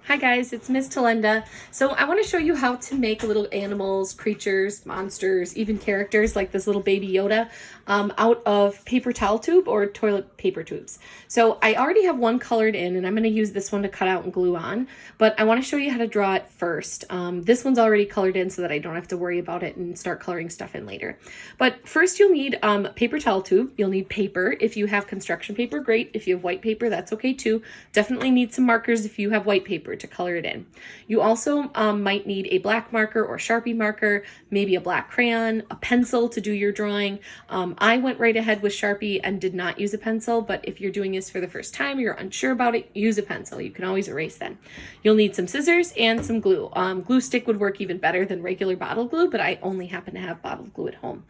Hi guys, it's Miss Talenda. So I want to show you how to make little animals, creatures, monsters, even characters like this little baby Yoda out of paper towel tube or toilet paper tubes. So I already have one colored in and I'm going to use this one to cut out and glue on, but I want to show you how to draw it first. This one's already colored in so that I don't have to worry about it and start coloring stuff in later. But first you'll need paper towel tube. You'll need paper. If you have construction paper, great. If you have white paper, that's okay too. Definitely need some markers if you have white paper to color it in. You also might need a black marker or Sharpie marker, maybe a black crayon, a pencil to do your drawing. I went right ahead with Sharpie and did not use a pencil, but if you're doing this for the first time, you're unsure about it, use a pencil. You can always erase then. You'll need some scissors and some glue. Glue stick would work even better than regular bottle glue, but I only happen to have bottle glue at home.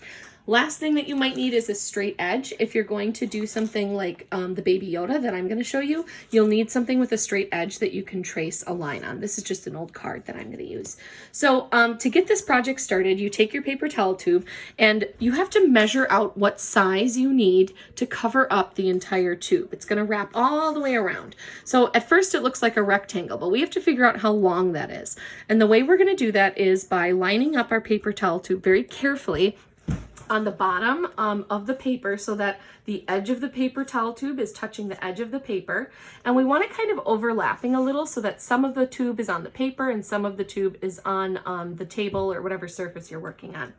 Last thing that you might need is a straight edge. If you're going to do something like the baby Yoda that I'm going to show you, you'll need something with a straight edge that you can trace a line on. This is just an old card that I'm going to use. So to get this project started, you take your paper towel tube and you have to measure out what size you need to cover up the entire tube. It's going to wrap all the way around. So at first it looks like a rectangle, but we have to figure out how long that is. And the way we're going to do that is by lining up our paper towel tube very carefully on the bottom of the paper so that the edge of the paper towel tube is touching the edge of the paper. And we want it kind of overlapping a little so that some of the tube is on the paper and some of the tube is on the table or whatever surface you're working on.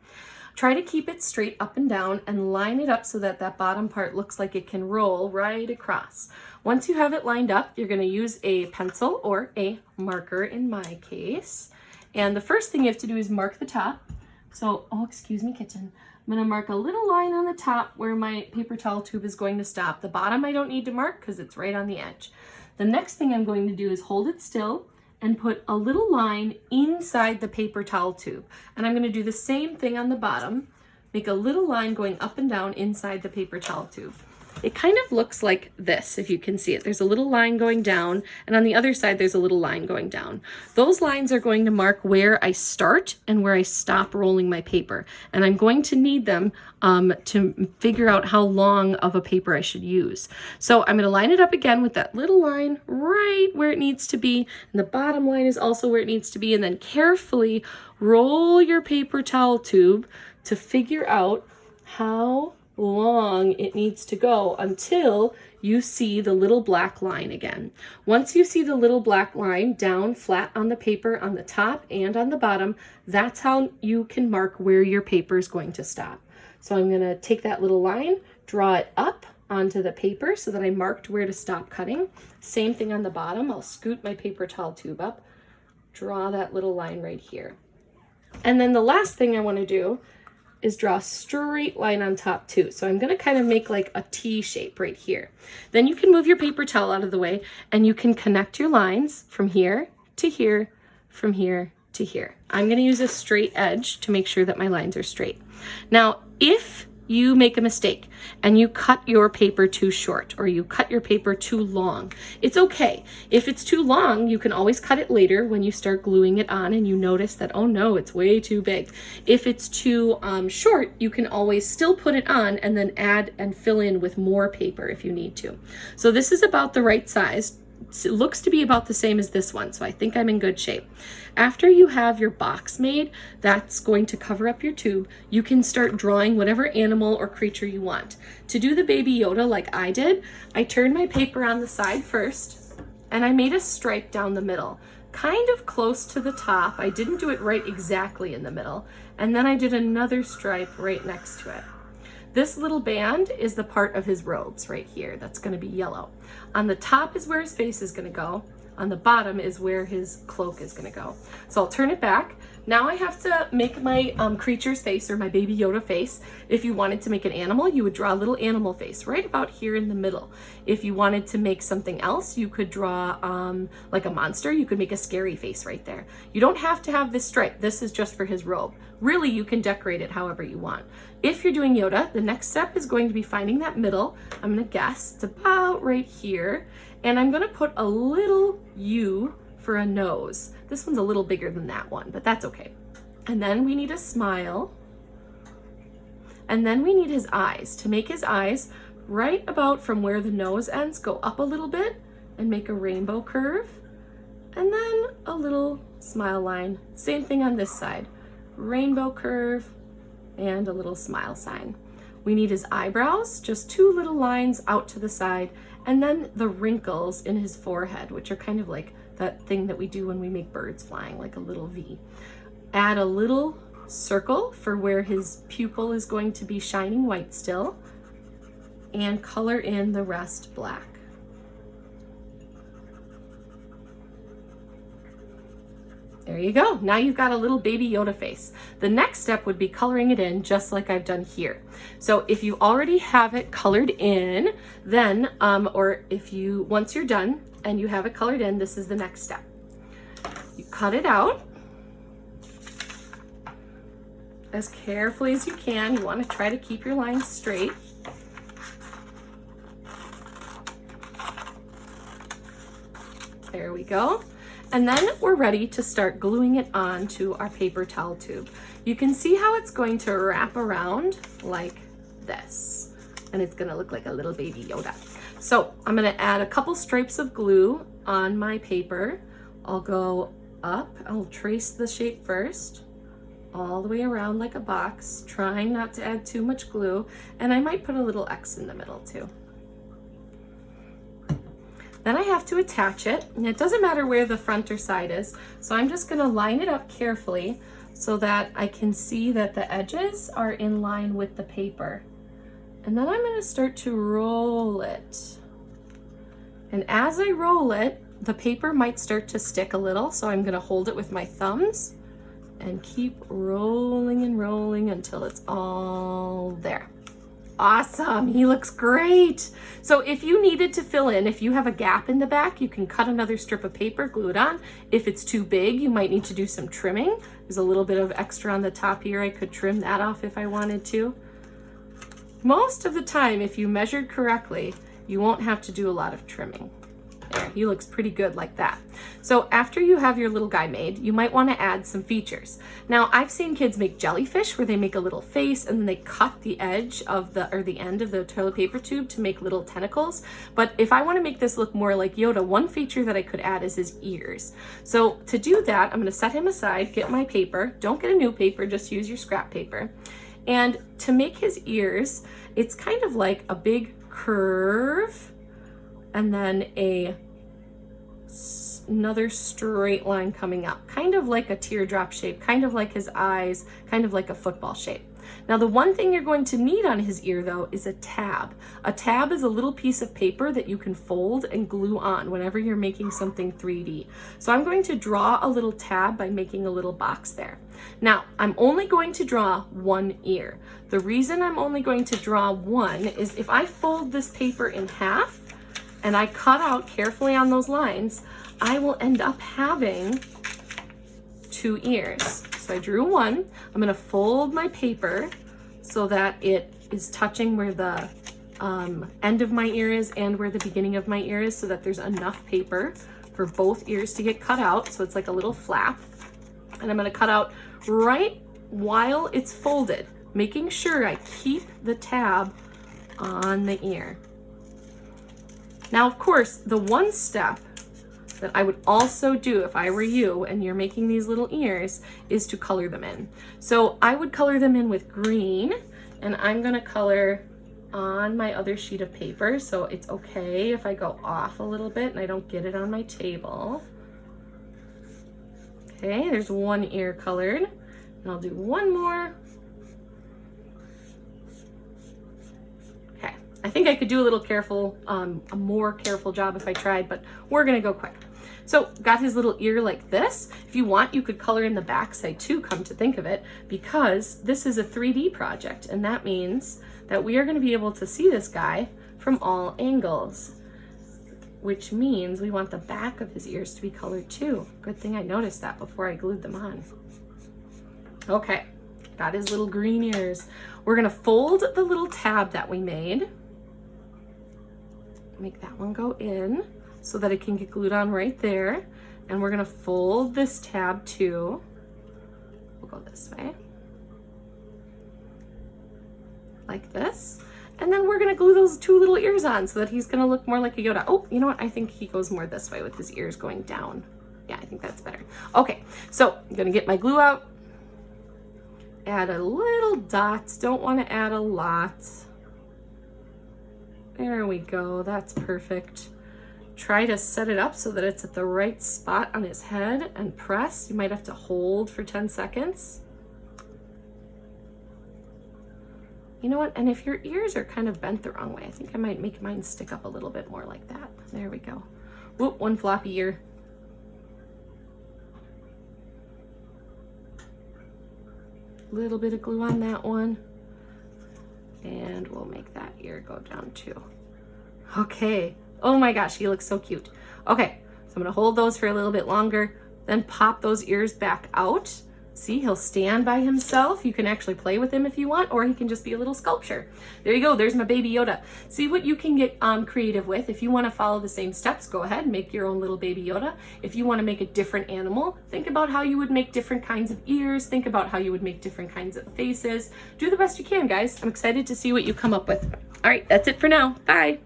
Try to keep it straight up and down and line it up so that that bottom part looks like it can roll right across. Once you have it lined up, you're going to use a pencil or a marker in my case. And the first thing you have to do is mark the top. So, oh, excuse me, kitten. I'm going to mark a little line on the top where my paper towel tube is going to stop. The bottom I don't need to mark because it's right on the edge. The next thing I'm going to do is hold it still and put a little line inside the paper towel tube. And I'm going to do the same thing on the bottom. Make a little line going up and down inside the paper towel tube. It kind of looks like this, if you can see it. There's a little line going down, and on the other side, there's a little line going down. Those lines are going to mark where I start and where I stop rolling my paper. And I'm going to need them to figure out how long of a paper I should use. So I'm going to line it up again with that little line right where it needs to be. And the bottom line is also where it needs to be. And then carefully roll your paper towel tube to figure out how long it needs to go until you see the little black line again. Once you see the little black line down flat on the paper on the top and on the bottom, that's how you can mark where your paper is going to stop. So I'm going to take that little line, draw it up onto the paper so that I marked where to stop cutting. Same thing on the bottom. I'll scoot my paper towel tube up, draw that little line right here. And then the last thing I want to do is draw a straight line on top too. So I'm going to kind of make like a T shape right here. Then you can move your paper towel out of the way and you can connect your lines from here to here, from here to here. I'm going to use a straight edge to make sure that my lines are straight. Now, if you make a mistake and you cut your paper too short or you cut your paper too long, it's okay. If it's too long, you can always cut it later when you start gluing it on and you notice that, oh no, it's way too big. If it's too short, you can always still put it on and then add and fill in with more paper if you need to. So this is about the right size. It looks to be about the same as this one, so I think I'm in good shape. After you have your box made that's going to cover up your tube, you can start drawing whatever animal or creature you want. To do the baby Yoda like I did, I turned my paper on the side first and I made a stripe down the middle, kind of close to the top. I didn't do it right exactly in the middle, and then I did another stripe right next to it. This little band is the part of his robes right here. That's going to be yellow. On the top is where his face is going to go. On the bottom is where his cloak is going to go. So I'll turn it back. Now I have to make my creature's face or my baby Yoda face. If you wanted to make an animal, you would draw a little animal face right about here in the middle. If you wanted to make something else, you could draw like a monster. You could make a scary face right there. You don't have to have this stripe. This is just for his robe. Really, you can decorate it however you want. If you're doing Yoda, the next step is going to be finding that middle. I'm going to guess it's about right here. And I'm going to put a little U for a nose. This one's a little bigger than that one, but that's okay. And then we need a smile. And then we need his eyes. To make his eyes right about from where the nose ends, go up a little bit and make a rainbow curve. and then a little smile line. Same thing on this side. Rainbow curve and a little smile sign. We need his eyebrows, just 2 little lines out to the side, and then the wrinkles in his forehead, which are kind of like that thing that we do when we make birds flying, like a little V. Add a little circle for where his pupil is going to be shining white still, and color in the rest black. There you go. Now you've got a little baby Yoda face. The next step would be coloring it in just like I've done here. So if you already have it colored in, then, or if you, once you're done and you have it colored in, this is the next step. You cut it out as carefully as you can. You want to try to keep your lines straight. There we go. And then we're ready to start gluing it onto our paper towel tube. You can see how it's going to wrap around like this, and it's gonna look like a little baby Yoda. So I'm gonna add a couple stripes of glue on my paper. I'll go up, I'll trace the shape first, all the way around like a box, trying not to add too much glue, and I might put a little X in the middle too. Then I have to attach it, and it doesn't matter where the front or side is, so I'm just gonna line it up carefully so that I can see that the edges are in line with the paper. And then I'm gonna start to roll it. And as I roll it, the paper might start to stick a little, so I'm gonna hold it with my thumbs and keep rolling and rolling until it's all there. Awesome, he looks great. So if you needed to fill in, if you have a gap in the back, you can cut another strip of paper, glue it on. If it's too big, you might need to do some trimming. There's a little bit of extra on the top here. I could trim that off if I wanted to. Most of the time, if you measured correctly, you won't have to do a lot of trimming. There, he looks pretty good like that. So after you have your little guy made, you might want to add some features. Now, I've seen kids make jellyfish where they make a little face and then they cut the edge of the end of the toilet paper tube to make little tentacles. But if I want to make this look more like Yoda, one feature that I could add is his ears. So to do that, I'm going to set him aside, get my paper. Don't get a new paper, just use your scrap paper. And to make his ears, it's kind of like a big curve and then another straight line coming up, kind of like a teardrop shape, kind of like his eyes, kind of like a football shape. Now, the one thing you're going to need on his ear, though, is a tab. A tab is a little piece of paper that you can fold and glue on whenever you're making something 3D. So I'm going to draw a little tab by making a little box there. Now, I'm only going to draw one ear. The reason I'm only going to draw one is if I fold this paper in half and I cut out carefully on those lines, I will end up having 2 ears. So I drew one. I'm gonna fold my paper so that it is touching where the end of my ear is and where the beginning of my ear is, so that there's enough paper for both ears to get cut out. So it's like a little flap. And I'm gonna cut out right while it's folded, making sure I keep the tab on the ear. Now, of course, the one step that I would also do if I were you and you're making these little ears is to color them in. So I would color them in with green, and I'm gonna color on my other sheet of paper, so it's okay if I go off a little bit and I don't get it on my table. Okay, there's one ear colored, and I'll do one more. Okay, I think I could do a little careful, a more careful job if I tried, but we're gonna go quick. So got his little ear like this. If you want, you could color in the backside too, come to think of it, because this is a 3D project, and that means that we are gonna be able to see this guy from all angles, which means we want the back of his ears to be colored too. Good thing I noticed that before I glued them on. Okay, got his little green ears. We're gonna fold the little tab that we made. Make that one go in so that it can get glued on right there. And we're gonna fold this tab too. We'll go this way. Like this. And then we're gonna glue those 2 little ears on so that he's gonna look more like a Yoda. Oh, you know what? I think he goes more this way with his ears going down. Yeah, I think that's better. Okay, so I'm gonna get my glue out. Add a little dots, don't wanna add a lot. There we go, that's perfect. Try to set it up so that it's at the right spot on his head and press. You might have to hold for 10 seconds. You know what, and if your ears are kind of bent the wrong way, I think I might make mine stick up a little bit more like that. There we go. Whoop, one floppy ear. Little bit of glue on that one. And we'll make that ear go down too. Okay. Oh my gosh, he looks so cute. Okay, so I'm gonna hold those for a little bit longer, then pop those ears back out. See, he'll stand by himself. You can actually play with him if you want, or he can just be a little sculpture. There you go, there's my baby Yoda. See what you can get creative with. If you wanna follow the same steps, go ahead and make your own little baby Yoda. If you wanna make a different animal, think about how you would make different kinds of ears, think about how you would make different kinds of faces. Do the best you can, guys. I'm excited to see what you come up with. All right, that's it for now. Bye.